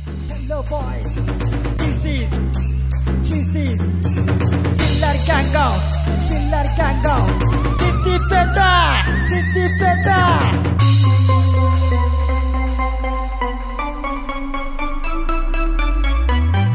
Hello boy, this is Chiller Gang, Chiller Gang, Titi Peta.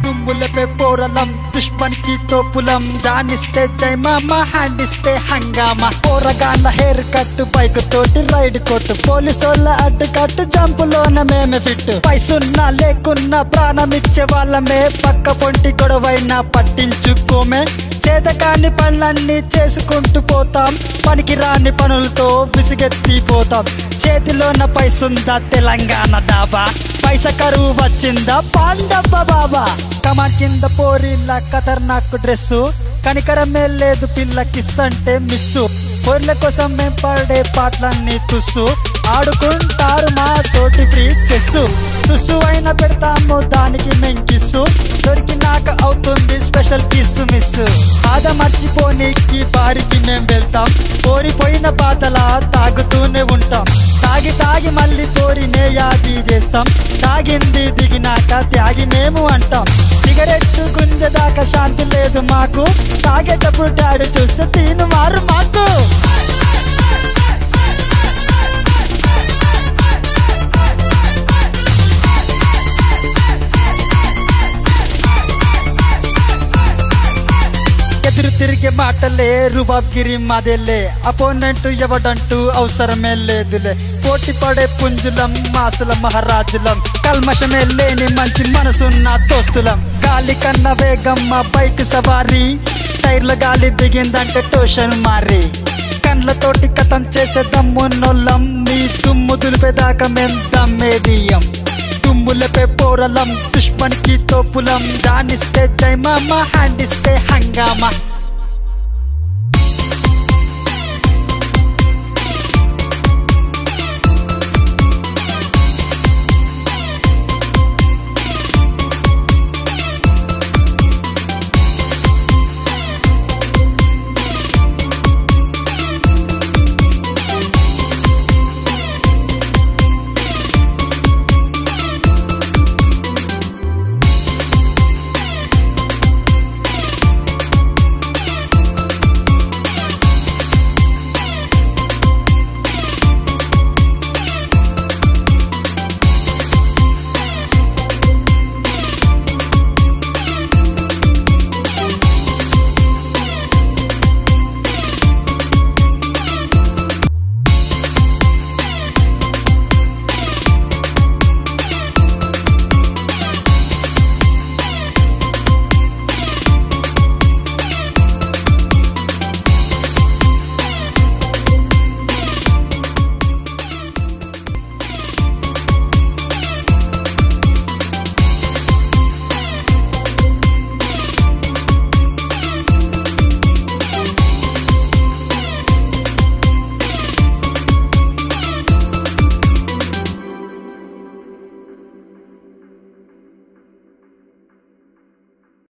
తుమ్ములపై పోరలం Dushman కి తోపులం జానిస్తే జై మామా hand ఇస్తే హంగామా పోరగాళ్ళ హెయిర్ కట్ బైక్ తోటి రైడ్ కొట్టు పోలీసోళ్ళ అడ్డు కట్టు జంపులోన మేమే ఫిట్ పైసున్నా లేకున్నా ప్రాణం ఇచ్చే వాళ్ళమే పక్క పొంటి గొడవైనా పట్టించుకోమే చేతకాని పనులన్నీ చేసుకుంటూ పోతాం పనికి రాని పనులతో విసిగెత్తిపోతాం చేతిలోన పైసుందా తెలంగాణ డాబా పైస కరువు వచ్చిందా పాండబ్బ బాబా కమాన్ కింద పోరిలా ఖతర్నాక్ డ్రెస్సు కనికరమే లేదు పిల్ల కిస్ అంటే మిస్సు పోర్ల కోసం మేం పడే పాటలన్నీ తుస్సు ఆడుకుంటారు మా తోటి ఫ్రీ చెస్సు తుస్సు అయినా పెడతాము దానికి మేం కిస్సు దొరికినాక అవుతుంది స్పెషల్ కిస్సు మిస్సు బాధ మర్చిపోనీకి బారికి మేం వెళ్తాం కోరిపోయిన బాధలా తాగుతూనే ఉంటాం తాగి మళ్ళీ కోరినే యాది చేస్తాం తాగింది దిగినాక త్యాగి మేము అంటాం సిగరెట్టు గుంజదాకా శాంతి లేదు మాకు తాగేటప్పుడు డాడీ చూస్తే తీను మారు మాకు ఎదురు తిరిగే మాటలే రుబాబ్గిరి మాదేలే అపోనెంట్ ఎవడంటూ అవసరమే లేదులే పోటీ పడే పుంజులం మాసుల మహారాజులం కల్మషమే లేని మంచి మనసున్న దోస్తులం గాలి కన్న వేగమ్మ బైక్ సవారీ టైర్ల గాలి దిగిందంటే టోషన్ మారి కండ్లతోటి కథం చేసే దమ్మున్నోళ్ళం మీ దుమ్ము దులిపేదాకా మేం దమ్మేదియం తుమ్ములపై పోరలం దుష్మన్ కి తోపులం దానిస్తే జై మామా హ్యాండ్ ఇస్తే హంగామా